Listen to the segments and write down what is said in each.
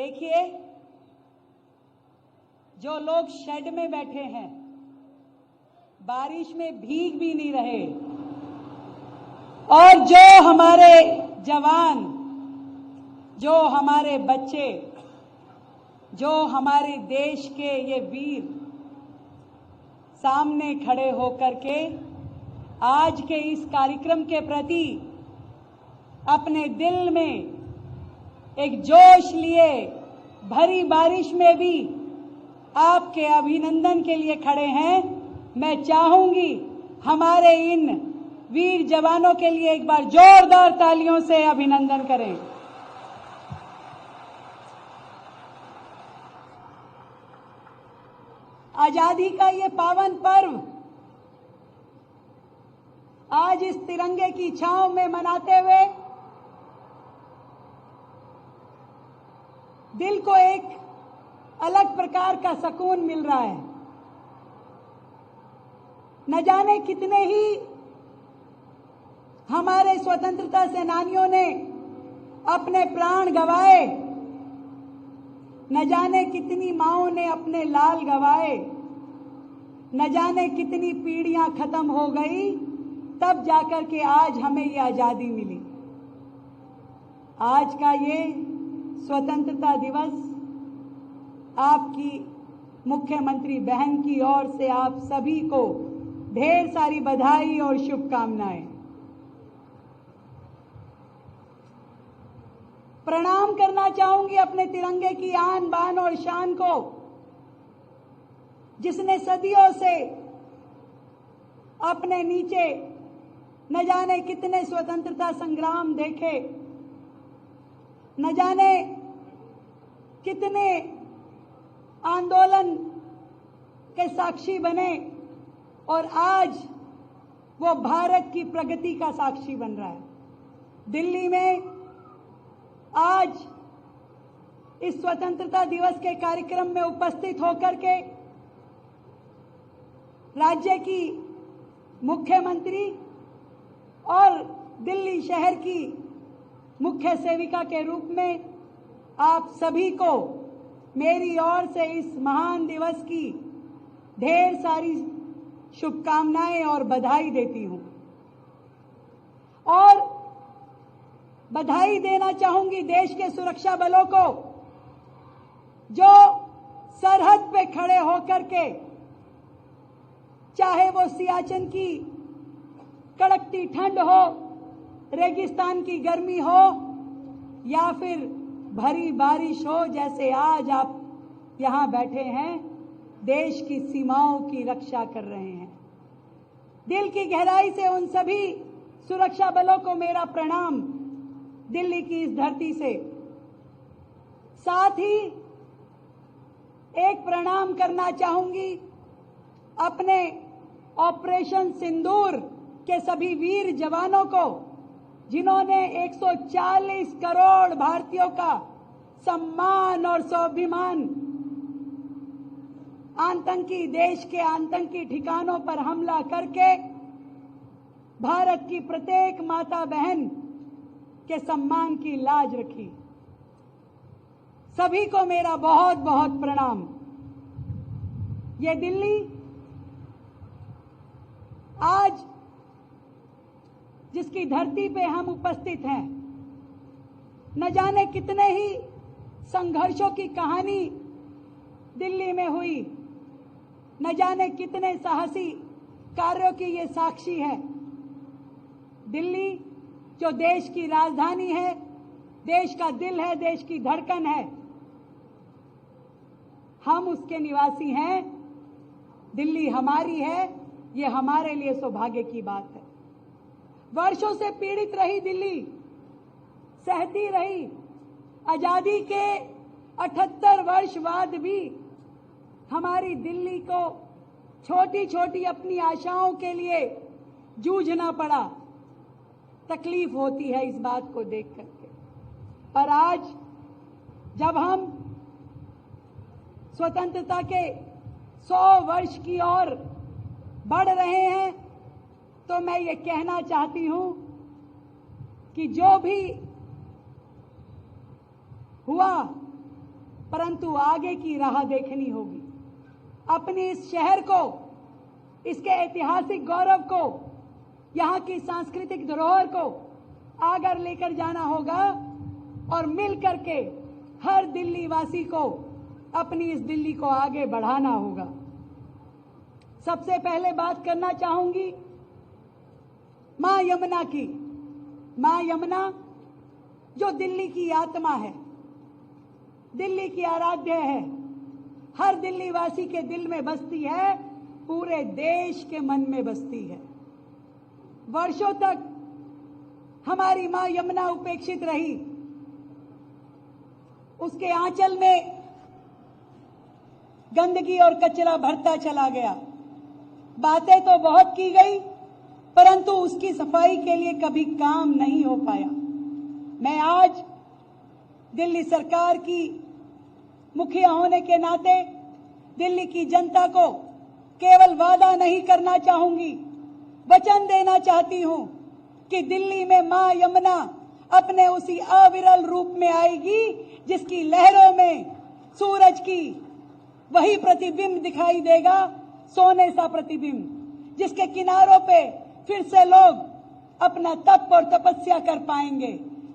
देखिए, जो लोग शेड में बैठे हैं, बारिश में भीग भी नहीं रहे, और जो हमारे जवान, जो हमारे बच्चे, जो हमारे देश के ये वीर सामने खड़े होकर के आज के इस कार्यक्रम के प्रति अपने दिल में एक जोश लिए भरी बारिश में भी आपके अभिनंदन के लिए खड़े हैं। मैं चाहूंगी हमारे इन वीर जवानों के लिए एक बार जोरदार तालियों से अभिनंदन करें। आजादी का ये पावन पर्व आज इस तिरंगे की छांव में मनाते हुए दिल को एक अलग प्रकार का सुकून मिल रहा है। न जाने कितने ही हमारे स्वतंत्रता सेनानियों ने अपने प्राण गंवाए, न जाने कितनी माओं ने अपने लाल गंवाए, न जाने कितनी पीढ़ियां खत्म हो गई, तब जाकर के आज हमें ये आजादी मिली। आज का ये स्वतंत्रता दिवस आपकी मुख्यमंत्री बहन की ओर से आप सभी को ढेर सारी बधाई और शुभकामनाएं। प्रणाम करना चाहूंगी अपने तिरंगे की आन बान और शान को, जिसने सदियों से अपने नीचे न जाने कितने स्वतंत्रता संग्राम देखे, न जाने कितने आंदोलन के साक्षी बने, और आज वो भारत की प्रगति का साक्षी बन रहा है। दिल्ली में आज इस स्वतंत्रता दिवस के कार्यक्रम में उपस्थित होकर के राज्य की मुख्यमंत्री और दिल्ली शहर की मुख्य सेविका के रूप में आप सभी को मेरी ओर से इस महान दिवस की ढेर सारी शुभकामनाएं और बधाई देती हूं। और बधाई देना चाहूंगी देश के सुरक्षा बलों को, जो सरहद पे खड़े होकर के, चाहे वो सियाचिन की कड़कती ठंड हो, रेगिस्तान की गर्मी हो, या फिर भरी बारिश हो, जैसे आज आप यहां बैठे हैं, देश की सीमाओं की रक्षा कर रहे हैं। दिल की गहराई से उन सभी सुरक्षा बलों को मेरा प्रणाम दिल्ली की इस धरती से। साथ ही एक प्रणाम करना चाहूंगी अपने ऑपरेशन सिंदूर के सभी वीर जवानों को, जिन्होंने 140 करोड़ भारतीयों का सम्मान और स्वाभिमान आतंकी देश के आतंकी ठिकानों पर हमला करके भारत की प्रत्येक माता बहन के सम्मान की लाज रखी। सभी को मेरा बहुत बहुत प्रणाम। ये दिल्ली आज जिसकी धरती पे हम उपस्थित हैं, न जाने कितने ही संघर्षों की कहानी दिल्ली में हुई, न जाने कितने साहसी कार्यों की ये साक्षी है। दिल्ली जो देश की राजधानी है, देश का दिल है, देश की धड़कन है, हम उसके निवासी हैं। दिल्ली हमारी है, ये हमारे लिए सौभाग्य की बात है। वर्षों से पीड़ित रही दिल्ली, सहती रही। आजादी के 78 वर्ष बाद भी हमारी दिल्ली को छोटी छोटी अपनी आशाओं के लिए जूझना पड़ा। तकलीफ होती है इस बात को देख करके। पर आज जब हम स्वतंत्रता के 100 वर्ष की ओर बढ़ रहे हैं, तो मैं ये कहना चाहती हूं कि जो भी हुआ परंतु आगे की राह देखनी होगी। अपने इस शहर को, इसके ऐतिहासिक गौरव को, यहाँ की सांस्कृतिक धरोहर को आगे लेकर जाना होगा और मिल करके हर दिल्ली वासी को अपनी इस दिल्ली को आगे बढ़ाना होगा। सबसे पहले बात करना चाहूंगी मां यमुना की। मां यमुना जो दिल्ली की आत्मा है, दिल्ली की आराध्य है, हर दिल्ली वासी के दिल में बसती है, पूरे देश के मन में बसती है। वर्षों तक हमारी मां यमुना उपेक्षित रही, उसके आंचल में गंदगी और कचरा भरता चला गया। बातें तो बहुत की गई, परंतु उसकी सफाई के लिए कभी काम नहीं हो पाया। मैं आज दिल्ली सरकार की मुखिया होने के नाते दिल्ली की जनता को केवल वादा नहीं करना चाहूंगी, वचन देना चाहती हूं कि दिल्ली में मां यमुना अपने उसी अविरल रूप में आएगी जिसकी लहरों में सूरज की वही प्रतिबिंब दिखाई देगा, सोने सा प्रतिबिंब, जिसके किनारों पे फिर से लोग अपना तप और तपस्या कर पाएंगे,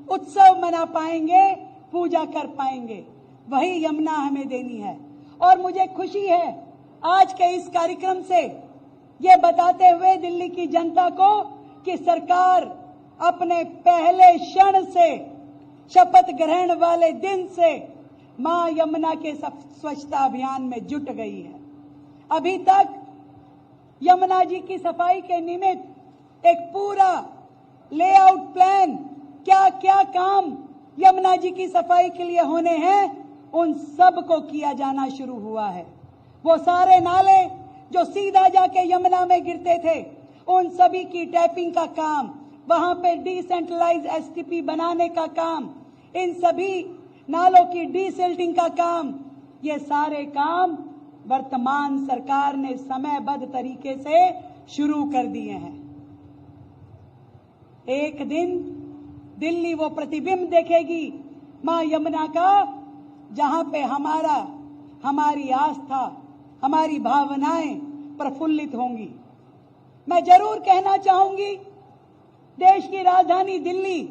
उत्सव मना पाएंगे, पूजा कर पाएंगे। वही यमुना हमें देनी है। और मुझे खुशी है आज के इस कार्यक्रम से ये बताते हुए दिल्ली की जनता को कि सरकार अपने पहले क्षण से, शपथ ग्रहण वाले दिन से मां यमुना के स्वच्छता अभियान में जुट गई है। अभी तक यमुना जी की सफाई के निमित्त एक पूरा लेआउट प्लान, क्या क्या काम यमुना जी की सफाई के लिए होने हैं, उन सब को किया जाना शुरू हुआ है। वो सारे नाले जो सीधा जाके यमुना में गिरते थे, उन सभी की टैपिंग का काम, वहां पे डिसेंट्रलाइज एसटीपी बनाने का काम, इन सभी नालों की डीसिल्टिंग का काम, ये सारे काम वर्तमान सरकार ने समयबद्ध तरीके से शुरू कर दिए हैं। एक दिन दिल्ली वो प्रतिबिंब देखेगी मां यमुना का, जहां पे हमारी आस्था, हमारी भावनाएं प्रफुल्लित होंगी। मैं जरूर कहना चाहूंगी, देश की राजधानी दिल्ली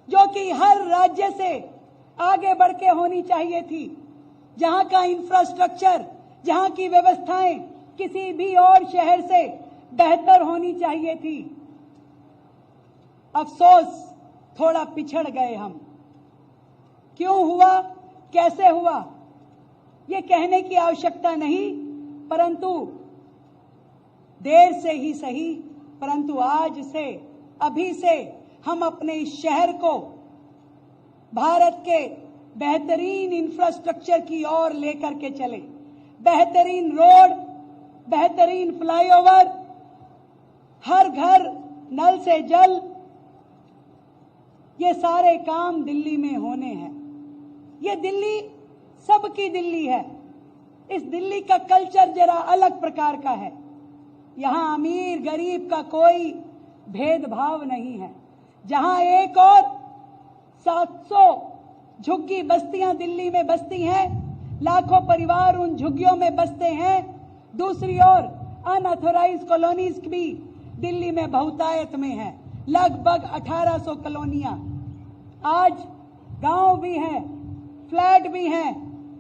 जो कि हर राज्य से आगे बढ़ के होनी चाहिए थी, जहां का इंफ्रास्ट्रक्चर, जहां की व्यवस्थाएं किसी भी और शहर से बेहतर होनी चाहिए थी, अफसोस थोड़ा पिछड़ गए हम। क्यों हुआ, कैसे हुआ, ये कहने की आवश्यकता नहीं, परंतु देर से ही सही, परंतु आज से, अभी से हम अपने इस शहर को भारत के बेहतरीन इंफ्रास्ट्रक्चर की ओर लेकर के चले। बेहतरीन रोड, बेहतरीन फ्लाईओवर, हर घर नल से जल, ये सारे काम दिल्ली में होने हैं। ये दिल्ली सबकी दिल्ली है। इस दिल्ली का कल्चर जरा अलग प्रकार का है। यहां अमीर गरीब का कोई भेदभाव नहीं है। जहां एक और 700 झुग्गी बस्तियां दिल्ली में बसती हैं, लाखों परिवार उन झुग्गियों में बसते हैं, दूसरी ओर अनऑथोराइज्ड कॉलोनीज भी दिल्ली में बहुतायत में है, लगभग 1800 कॉलोनियां। आज गांव भी हैं, फ्लैट भी हैं,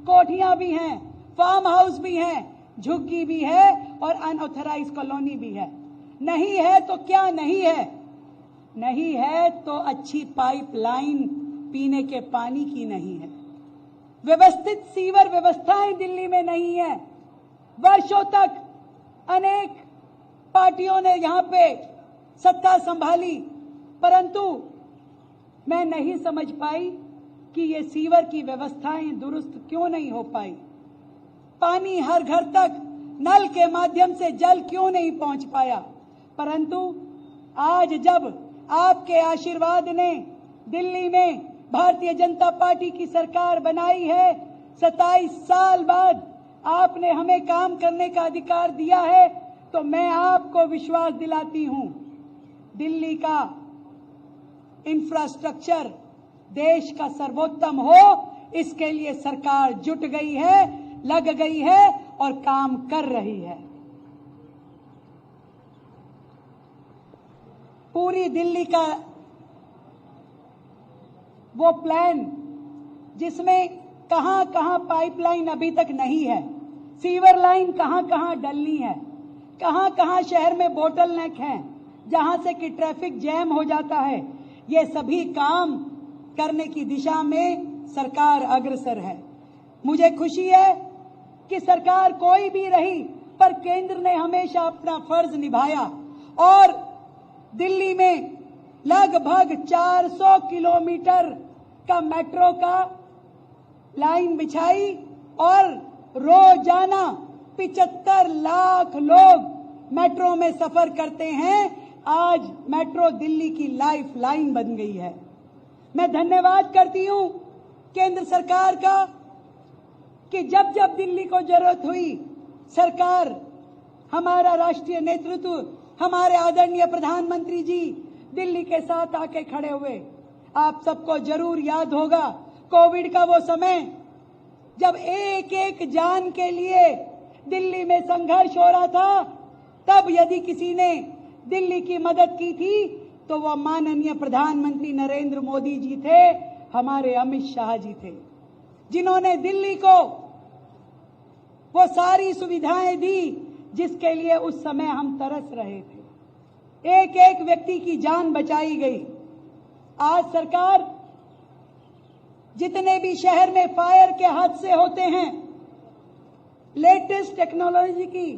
कोठियां भी हैं, फार्म हाउस भी हैं, झुग्गी भी है और अनऑथराइज्ड कॉलोनी भी है। नहीं है तो क्या नहीं है? नहीं है तो अच्छी पाइपलाइन पीने के पानी की नहीं है। व्यवस्थित सीवर व्यवस्थाएं दिल्ली में नहीं है। वर्षों तक अनेक पार्टियों ने यहां पे सत्ता संभाली, परंतु मैं नहीं समझ पाई कि ये सीवर की व्यवस्थाएं दुरुस्त क्यों नहीं हो पाई। पानी हर घर तक नल के माध्यम से जल क्यों नहीं पहुंच पाया। परंतु आज जब आपके आशीर्वाद ने दिल्ली में भारतीय जनता पार्टी की सरकार बनाई है, 27 साल बाद आपने हमें काम करने का अधिकार दिया है, तो मैं आपको विश्वास दिलाती हूं, दिल्ली का इंफ्रास्ट्रक्चर देश का सर्वोत्तम हो, इसके लिए सरकार जुट गई है, लग गई है और काम कर रही है। पूरी दिल्ली का वो प्लान जिसमें कहां कहां पाइपलाइन अभी तक नहीं है, सीवर लाइन कहां कहां डलनी है, कहां कहां शहर में बोटलनेक हैं जहां से कि ट्रैफिक जैम हो जाता है, ये सभी काम करने की दिशा में सरकार अग्रसर है। मुझे खुशी है कि सरकार कोई भी रही पर केंद्र ने हमेशा अपना फर्ज निभाया और दिल्ली में लगभग 400 किलोमीटर का मेट्रो का लाइन बिछाई और रोजाना 75 लाख लोग मेट्रो में सफर करते हैं। आज मेट्रो दिल्ली की लाइफ लाइन बन गई है। मैं धन्यवाद करती हूं केंद्र सरकार का कि जब जब दिल्ली को जरूरत हुई सरकार, हमारा राष्ट्रीय नेतृत्व, हमारे आदरणीय प्रधानमंत्री जी दिल्ली के साथ आके खड़े हुए। आप सबको जरूर याद होगा कोविड का वो समय जब एक एक जान के लिए दिल्ली में संघर्ष हो रहा था, तब यदि किसी ने दिल्ली की मदद की थी तो वह माननीय प्रधानमंत्री नरेंद्र मोदी जी थे, हमारे अमित शाह जी थे, जिन्होंने दिल्ली को वो सारी सुविधाएं दी जिसके लिए उस समय हम तरस रहे थे। एक एक व्यक्ति की जान बचाई गई। आज सरकार जितने भी शहर में फायर के हादसे होते हैं, लेटेस्ट टेक्नोलॉजी की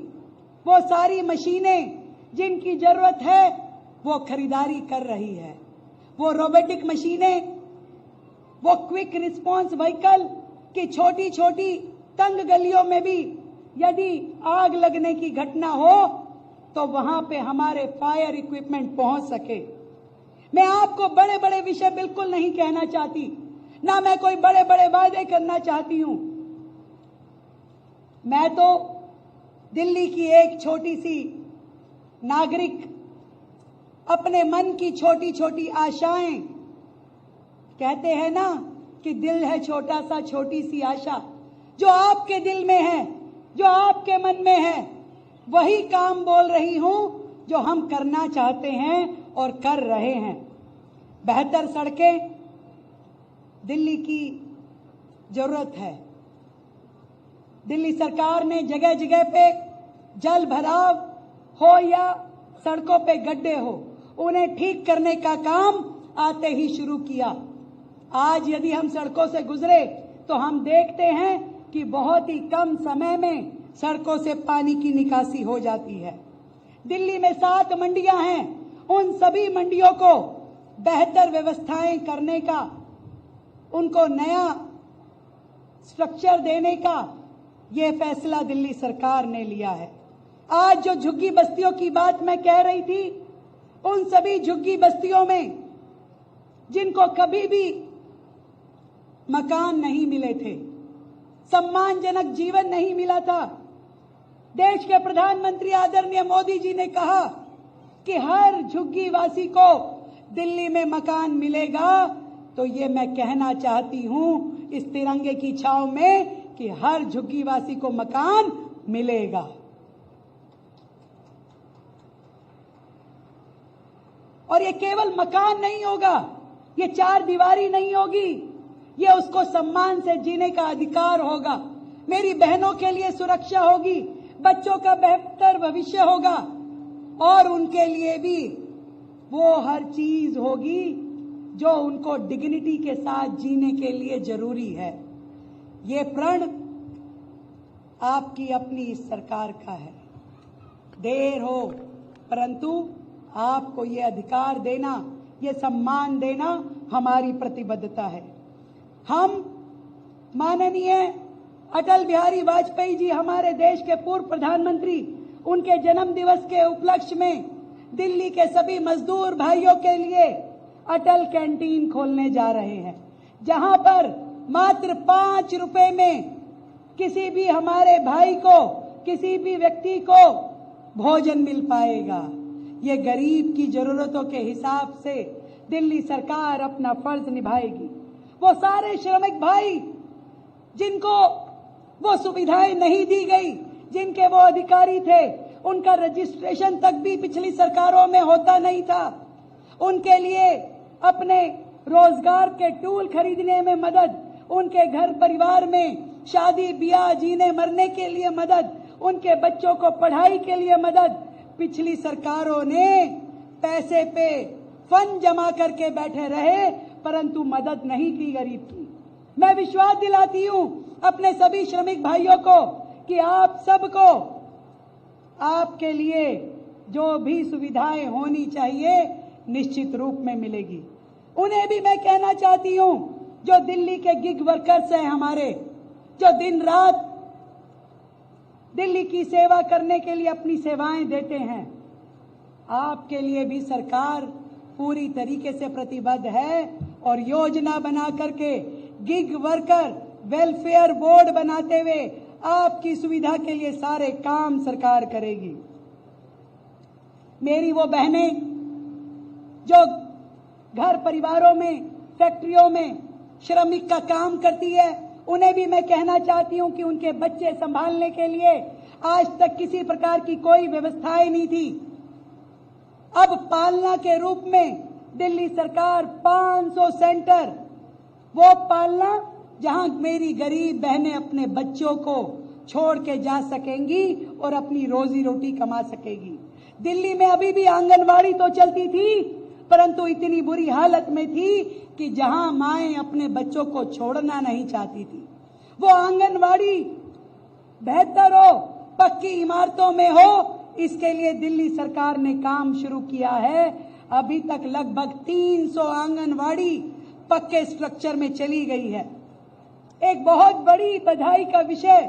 वो सारी मशीनें जिनकी जरूरत है वो खरीदारी कर रही है। वो रोबोटिक मशीनें, वो क्विक रिस्पांस व्हीकल की छोटी छोटी तंग गलियों में भी यदि आग लगने की घटना हो तो वहां पे हमारे फायर इक्विपमेंट पहुंच सके। मैं आपको बड़े बड़े विषय बिल्कुल नहीं कहना चाहती, ना मैं कोई बड़े बड़े वादे करना चाहती हूं। मैं तो दिल्ली की एक छोटी सी नागरिक, अपने मन की छोटी छोटी आशाएं, कहते हैं ना कि दिल है छोटा सा, छोटी सी आशा, जो आपके दिल में है, जो आपके मन में है, वही काम बोल रही हूं जो हम करना चाहते हैं और कर रहे हैं। बेहतर सड़कें दिल्ली की जरूरत है। दिल्ली सरकार ने जगह जगह पे जल भराव हो या सड़कों पे गड्ढे हो, उन्हें ठीक करने का काम आते ही शुरू किया। आज यदि हम सड़कों से गुजरे तो हम देखते हैं कि बहुत ही कम समय में सड़कों से पानी की निकासी हो जाती है। दिल्ली में 7 मंडियां हैं, उन सभी मंडियों को बेहतर व्यवस्थाएं करने का, उनको नया स्ट्रक्चर देने का ये फैसला दिल्ली सरकार ने लिया है। आज जो झुग्गी बस्तियों की बात मैं कह रही थी, उन सभी झुग्गी बस्तियों में जिनको कभी भी मकान नहीं मिले थे, सम्मानजनक जीवन नहीं मिला था, देश के प्रधानमंत्री आदरणीय मोदी जी ने कहा कि हर झुग्गी वासी को दिल्ली में मकान मिलेगा। तो ये मैं कहना चाहती हूं इस तिरंगे की छाव में कि हर झुग्गी वासी को मकान मिलेगा। और ये केवल मकान नहीं होगा, ये 4 दीवारी नहीं होगी, ये उसको सम्मान से जीने का अधिकार होगा। मेरी बहनों के लिए सुरक्षा होगी, बच्चों का बेहतर भविष्य होगा और उनके लिए भी वो हर चीज होगी जो उनको डिग्निटी के साथ जीने के लिए जरूरी है। ये प्रण आपकी अपनी इस सरकार का है। देर हो परंतु आपको ये अधिकार देना, ये सम्मान देना हमारी प्रतिबद्धता है। हम माननीय अटल बिहारी वाजपेयी जी, हमारे देश के पूर्व प्रधानमंत्री, उनके जन्म दिवस के उपलक्ष्य में दिल्ली के सभी मजदूर भाइयों के लिए अटल कैंटीन खोलने जा रहे हैं, जहां पर मात्र 5 रुपए में किसी भी हमारे भाई को, किसी भी व्यक्ति को भोजन मिल पाएगा। ये गरीब की जरूरतों के हिसाब से दिल्ली सरकार अपना फर्ज निभाएगी। वो सारे श्रमिक भाई जिनको वो सुविधाएं नहीं दी गई, जिनके वो अधिकारी थे, उनका रजिस्ट्रेशन तक भी पिछली सरकारों में होता नहीं था। उनके लिए अपने रोजगार के टूल खरीदने में मदद, उनके घर परिवार में शादी ब्याह जीने मरने के लिए मदद, उनके बच्चों को पढ़ाई के लिए मदद, पिछली सरकारों ने पैसे पे फंड जमा करके बैठे रहे, परंतु मदद नहीं की गरीब की। मैं विश्वास दिलाती हूं अपने सभी श्रमिक भाइयों को कि आप सबको आपके लिए जो भी सुविधाएं होनी चाहिए निश्चित रूप में मिलेगी। उन्हें भी मैं कहना चाहती हूं, जो दिल्ली के गिग वर्कर्स हैं हमारे, जो दिन रात दिल्ली की सेवा करने के लिए अपनी सेवाएं देते हैं, आपके लिए भी सरकार पूरी तरीके से प्रतिबद्ध है और योजना बना करके गिग वर्कर वेलफेयर बोर्ड बनाते हुए आपकी सुविधा के लिए सारे काम सरकार करेगी। मेरी वो बहनें जो घर परिवारों में, फैक्ट्रियों में श्रमिक का काम करती है, उन्हें भी मैं कहना चाहती हूं कि उनके बच्चे संभालने के लिए आज तक किसी प्रकार की कोई व्यवस्थाएं नहीं थी। अब पालना के रूप में दिल्ली सरकार 500 सेंटर, वो पालना जहां मेरी गरीब बहनें अपने बच्चों को छोड़ के जा सकेंगी और अपनी रोजी रोटी कमा सकेगी। दिल्ली में अभी भी आंगनवाड़ी तो चलती थी, परंतु इतनी बुरी हालत में थी कि जहां माएं अपने बच्चों को छोड़ना नहीं चाहती थी। वो आंगनवाड़ी बेहतर हो, पक्की इमारतों में हो, इसके लिए दिल्ली सरकार ने काम शुरू किया है। अभी तक लगभग 300 आंगनवाड़ी पक्के स्ट्रक्चर में चली गई है। एक बहुत बड़ी बधाई का विषय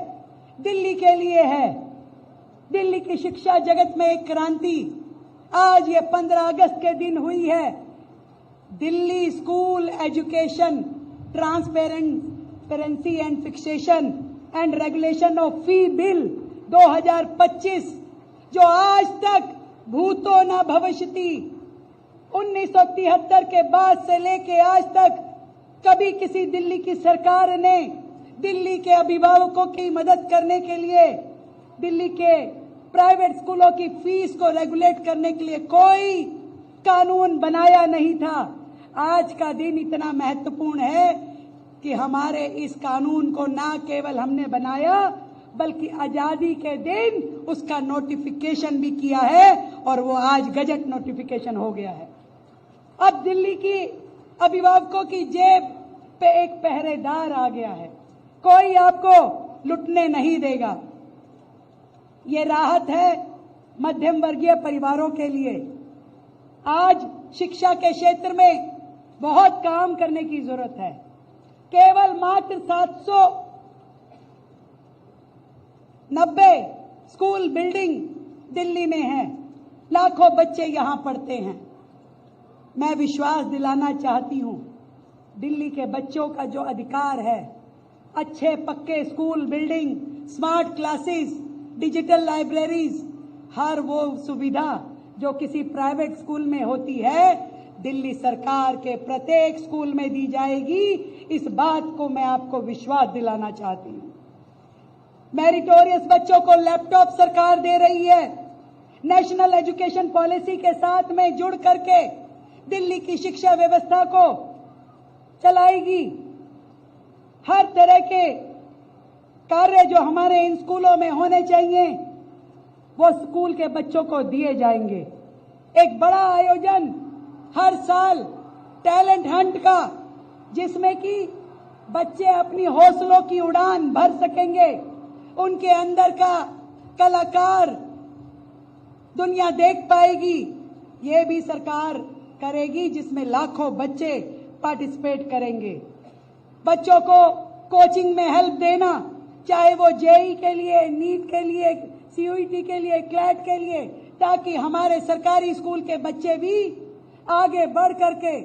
दिल्ली के लिए है। दिल्ली की शिक्षा जगत में एक क्रांति आज ये 15 अगस्त के दिन हुई है। Delhi school education transparency and fixation and regulation of fee bill 2025, जो आज तक भूतो न भविष्यति 1973 के बाद से लेके आज तक कभी किसी दिल्ली की सरकार ने दिल्ली के अभिभावकों की मदद करने के लिए, दिल्ली के प्राइवेट स्कूलों की फीस को रेगुलेट करने के लिए कोई कानून बनाया नहीं था। आज का दिन इतना महत्वपूर्ण है कि हमारे इस कानून को न केवल हमने बनाया, बल्कि आजादी के दिन उसका नोटिफिकेशन भी किया है और वो आज गजट नोटिफिकेशन हो गया है। अब दिल्ली की अभिभावकों की जेब पे एक पहरेदार आ गया है, कोई आपको लुटने नहीं देगा। ये राहत है मध्यम वर्गीय परिवारों के लिए। आज शिक्षा के क्षेत्र में बहुत काम करने की जरूरत है। केवल मात्र 790 स्कूल बिल्डिंग दिल्ली में है, लाखों बच्चे यहां पढ़ते हैं। मैं विश्वास दिलाना चाहती हूं, दिल्ली के बच्चों का जो अधिकार है, अच्छे पक्के school building, smart classes, digital libraries, हर वो सुविधा जो किसी प्राइवेट स्कूल में होती है, दिल्ली सरकार के प्रत्येक स्कूल में दी जाएगी। इस बात को मैं आपको विश्वास दिलाना चाहती हूं। मेरिटोरियस बच्चों को लैपटॉप सरकार दे रही है। नेशनल एजुकेशन पॉलिसी के साथ में जुड़ करके दिल्ली की शिक्षा व्यवस्था को चलाएगी। हर तरह के कार्य जो हमारे इन स्कूलों में होने चाहिए वो स्कूल के बच्चों को दिए जाएंगे। एक बड़ा आयोजन हर साल टैलेंट हंट का, जिसमें कि बच्चे अपनी हौसलों की उड़ान भर सकेंगे, उनके अंदर का कलाकार दुनिया देख पाएगी। ये भी सरकार करेगी, जिसमें लाखों बच्चे पार्टिसिपेट करेंगे। बच्चों को कोचिंग में हेल्प देना, चाहे वो जेई के लिए, नीट के लिए, सीयूईटी के लिए, क्लैट के लिए, ताकि हमारे सरकारी स्कूल के बच्चे भी आगे बढ़ करके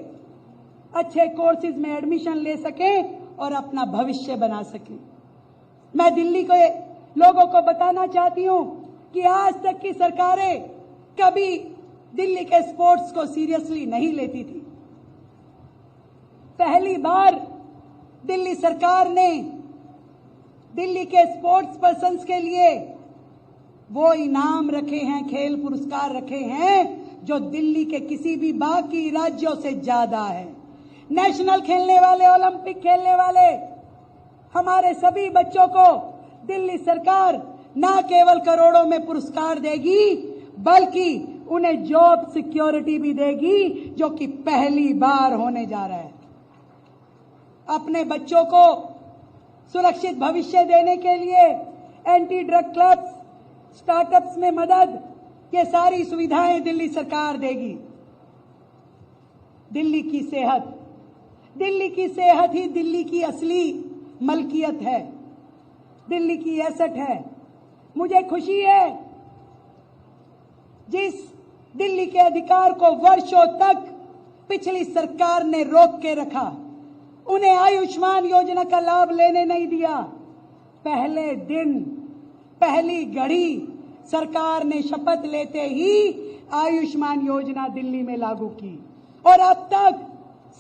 अच्छे कोर्सेज में एडमिशन ले सकें और अपना भविष्य बना सकें। मैं दिल्ली के लोगों को बताना चाहती हूं कि आज तक की सरकारें कभी दिल्ली के स्पोर्ट्स को सीरियसली नहीं लेती थी। पहली बार दिल्ली सरकार ने दिल्ली के स्पोर्ट्स पर्सन्स के लिए वो इनाम रखे हैं, खेल पुरस्कार रखे हैं जो दिल्ली के किसी भी बाकी राज्यों से ज्यादा है। नेशनल खेलने वाले, ओलंपिक खेलने वाले हमारे सभी बच्चों को दिल्ली सरकार न केवल करोड़ों में पुरस्कार देगी बल्कि उन्हें जॉब सिक्योरिटी भी देगी, जो कि पहली बार होने जा रहा है। अपने बच्चों को सुरक्षित भविष्य देने के लिए एंटी ड्रग क्लब्स, स्टार्टअप्स में मदद, ये सारी सुविधाएं दिल्ली सरकार देगी। दिल्ली की सेहत ही दिल्ली की असली मलकियत है, दिल्ली की एसेट है। मुझे खुशी है जिस दिल्ली के अधिकार को वर्षों तक पिछली सरकार ने रोक के रखा, उन्हें आयुष्मान योजना का लाभ लेने नहीं दिया। पहले दिन, पहली घड़ी सरकार ने शपथ लेते ही आयुष्मान योजना दिल्ली में लागू की और अब तक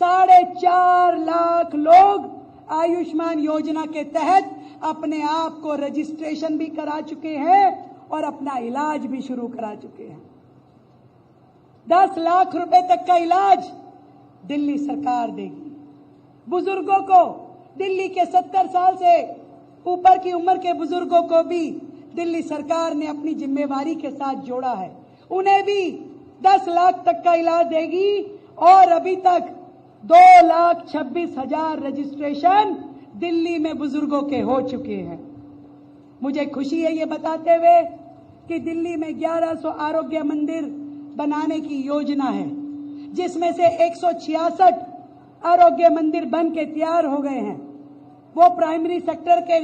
4.5 लाख लोग आयुष्मान योजना के तहत अपने आप को रजिस्ट्रेशन भी करा चुके हैं और अपना इलाज भी शुरू करा चुके हैं। 10 लाख रुपए तक का इलाज दिल्ली सरकार देगी। बुजुर्गों को, दिल्ली के 70 साल से ऊपर की उम्र के बुजुर्गों को भी दिल्ली सरकार ने अपनी जिम्मेवारी के साथ जोड़ा है। उन्हें भी 10 लाख तक का इलाज देगी और अभी तक 2,26,000 रजिस्ट्रेशन दिल्ली में बुजुर्गों के हो चुके हैं। मुझे खुशी है ये बताते हुए कि दिल्ली में 1100 आरोग्य मंदिर बनाने की योजना है, जिसमें से 166 आरोग्य मंदिर बन के तैयार हो गए हैं। वो प्राइमरी सेक्टर के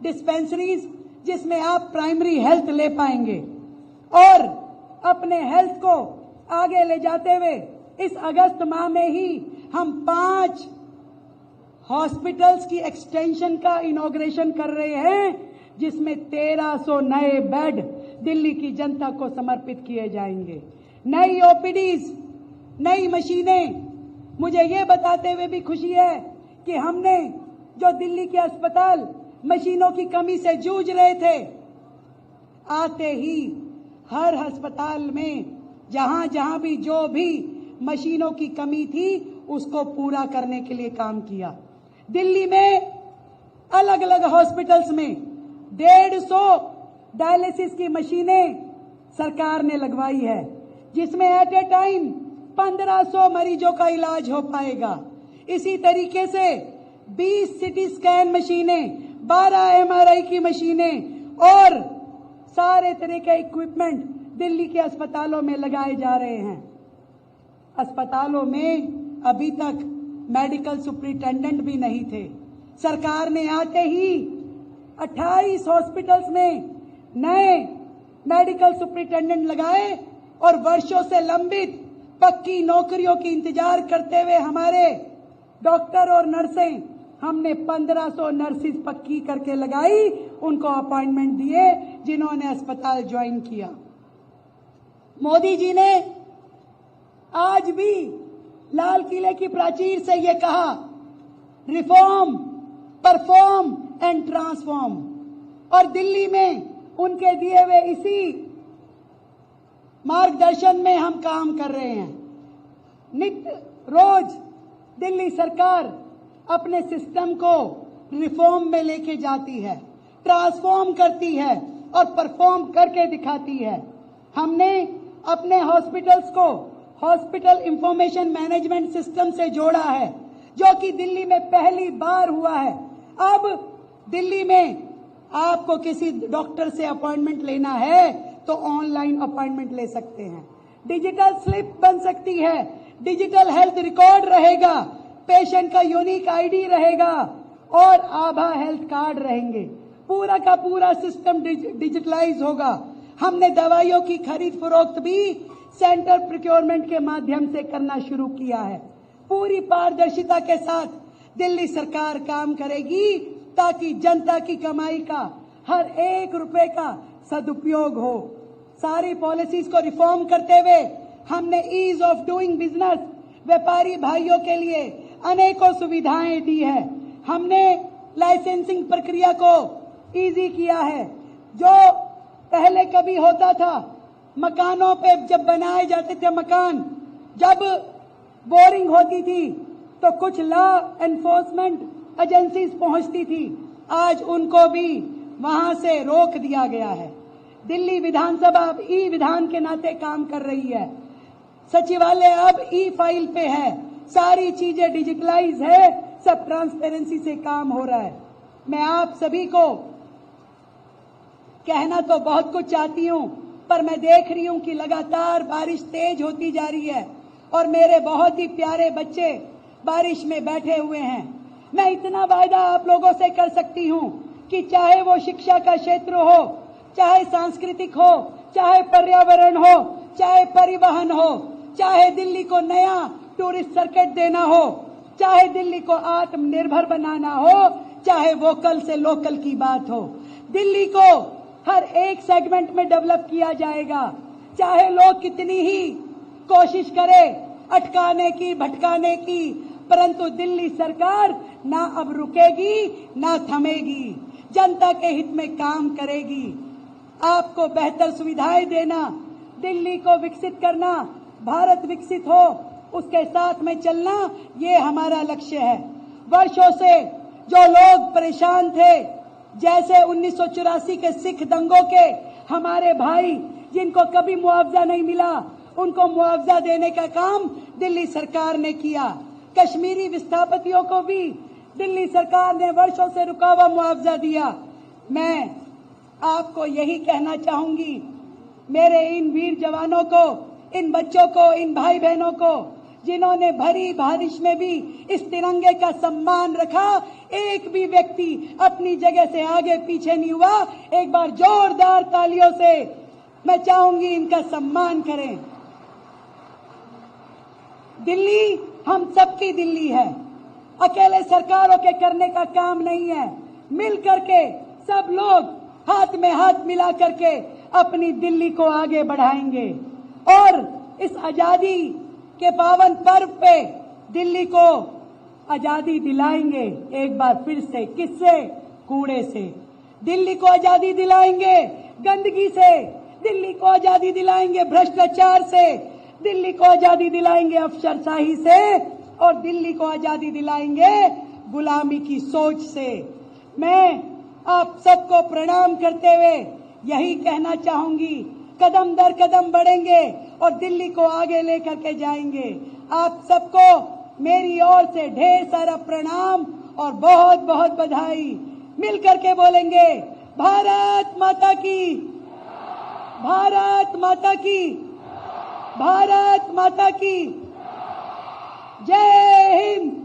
डिस्पेंसरीज जिसमें आप प्राइमरी हेल्थ ले पाएंगे और अपने हेल्थ को आगे ले जाते हुए इस अगस्त माह में ही हम 5 हॉस्पिटल्स की एक्सटेंशन का इनॉग्रेशन कर रहे हैं, जिसमें 1300 नए बेड दिल्ली की जनता को समर्पित किए जाएंगे। नई ओपीडीज, नई मशीनें। मुझे ये बताते हुए भी खुशी है कि हमने जो दिल्ली के अस्पताल मशीनों की कमी से जूझ रहे थे, आते ही हर अस्पताल में जहां जहां भी जो भी मशीनों की कमी थी उसको पूरा करने के लिए काम किया। दिल्ली में अलग अलग हॉस्पिटल्स में 150 डायलिसिस की मशीनें सरकार ने लगवाई है, जिसमें एट ए टाइम 1500 मरीजों का इलाज हो पाएगा। इसी तरीके से 20 सिटी स्कैन मशीनें, 12 एमआरआई की मशीनें और सारे तरह के इक्विपमेंट दिल्ली के अस्पतालों में लगाए जा रहे हैं। अस्पतालों में अभी तक मेडिकल सुपरिटेंडेंट भी नहीं थे। सरकार ने आते ही 28 हॉस्पिटल्स में नए मेडिकल सुपरिटेंडेंट लगाए और वर्षों से लंबित पक्की नौकरियों की इंतजार करते हुए हमारे डॉक्टर और नर्सें, हमने 1500 नर्सिस पक्की करके लगाई, उनको अपॉइंटमेंट दिए जिन्होंने अस्पताल ज्वाइन किया। मोदी जी ने आज भी लाल किले की प्राचीर से ये कहा, रिफॉर्म, परफॉर्म एंड ट्रांसफॉर्म, और दिल्ली में उनके दिए हुए इसी मार्गदर्शन में हम काम कर रहे हैं। नित्य रोज दिल्ली सरकार अपने सिस्टम को रिफॉर्म में लेके जाती है, ट्रांसफॉर्म करती है और परफॉर्म करके दिखाती है। हमने अपने हॉस्पिटल्स को हॉस्पिटल इंफॉर्मेशन मैनेजमेंट सिस्टम से जोड़ा है, जो कि दिल्ली में पहली बार हुआ है। अब दिल्ली में आपको किसी डॉक्टर से अपॉइंटमेंट लेना है तो ऑनलाइन अपॉइंटमेंट ले सकते हैं, डिजिटल स्लिप बन सकती है, डिजिटल हेल्थ रिकॉर्ड रहेगा, पेशेंट का यूनिक आईडी रहेगा और आभा हेल्थ कार्ड रहेंगे। पूरा का पूरा सिस्टम डिजिटलाइज होगा। हमने दवाइयों की खरीद फरोख्त भी सेंट्रल प्रोक्योरमेंट के माध्यम से करना शुरू किया है। पूरी पारदर्शिता के साथ दिल्ली सरकार काम करेगी ताकि जनता की कमाई का हर 1 रुपए का सदुपयोग हो। सारी पॉलिसीज को रिफॉर्म करते हुए हमने ईज ऑफ डूइंग बिजनेस, व्यापारी भाइयों के लिए अनेकों सुविधाएं दी है। हमने लाइसेंसिंग प्रक्रिया को इजी किया है। जो पहले कभी होता था, मकानों पे जब बनाए जाते थे मकान, जब बोरिंग होती थी तो कुछ लॉ एनफोर्समेंट एजेंसीज पहुंचती थी, आज उनको भी वहां से रोक दिया गया है। दिल्ली विधानसभा अब ई विधान के नाते काम कर रही है। सचिवालय अब ई फाइल पे है, सारी चीजें डिजिटलाइज है, सब ट्रांसपेरेंसी से काम हो रहा है। मैं आप सभी को कहना तो बहुत कुछ चाहती हूं, पर मैं देख रही हूं कि लगातार बारिश तेज होती जा रही है और मेरे बहुत ही प्यारे बच्चे बारिश में बैठे हुए हैं। मैं इतना वायदा आप लोगों से कर सकती हूं कि चाहे वो शिक्षा का क्षेत्र हो, चाहे सांस्कृतिक हो, चाहे पर्यावरण हो, चाहे परिवहन हो, चाहे दिल्ली को नया टूरिस्ट सर्किट देना हो, चाहे दिल्ली को आत्मनिर्भर बनाना हो, चाहे वोकल से लोकल की बात हो, दिल्ली को हर एक सेगमेंट में डेवलप किया जाएगा। चाहे लोग कितनी ही कोशिश करें अटकाने की, भटकाने की, परंतु दिल्ली सरकार ना अब रुकेगी ना थमेगी, जनता के हित में काम करेगी। आपको बेहतर सुविधाएं देना, दिल्ली को विकसित करना, भारत विकसित हो उसके साथ में चलना, ये हमारा लक्ष्य है। वर्षों से जो लोग परेशान थे, जैसे 1984 के सिख दंगों के हमारे भाई जिनको कभी मुआवजा नहीं मिला, उनको मुआवजा देने का काम दिल्ली सरकार ने किया। कश्मीरी विस्थापितों को भी दिल्ली सरकार ने वर्षों से रुका हुआ मुआवजा दिया। मैं आपको यही कहना चाहूंगी, मेरे इन वीर जवानों को, इन बच्चों को, इन भाई बहनों को जिन्होंने भरी बारिश में भी इस तिरंगे का सम्मान रखा, एक भी व्यक्ति अपनी जगह से आगे पीछे नहीं हुआ। एक बार जोरदार तालियों से मैं चाहूंगी इनका सम्मान करें। दिल्ली हम सबकी दिल्ली है, अकेले सरकारों के करने का काम नहीं है। मिल करके सब लोग हाथ में हाथ मिला करके अपनी दिल्ली को आगे बढ़ाएंगे और इस आजादी के पावन पर्व पे दिल्ली को आजादी दिलाएंगे। एक बार फिर से, किससे? कूड़े से। दिल्ली को आजादी दिलाएंगे गंदगी से, दिल्ली को आजादी दिलाएंगे भ्रष्टाचार से, दिल्ली को आजादी दिलाएंगे अफसरशाही से और दिल्ली को आजादी दिलाएंगे गुलामी की सोच से। मैं आप सबको प्रणाम करते हुए यही कहना चाहूंगी, कदम दर कदम बढ़ेंगे और दिल्ली को आगे लेकर के जाएंगे। आप सबको मेरी ओर से ढेर सारा प्रणाम और बहुत बहुत बधाई। मिलकर के बोलेंगे, भारत माता की, भारत माता की, भारत माता की जय हिंद।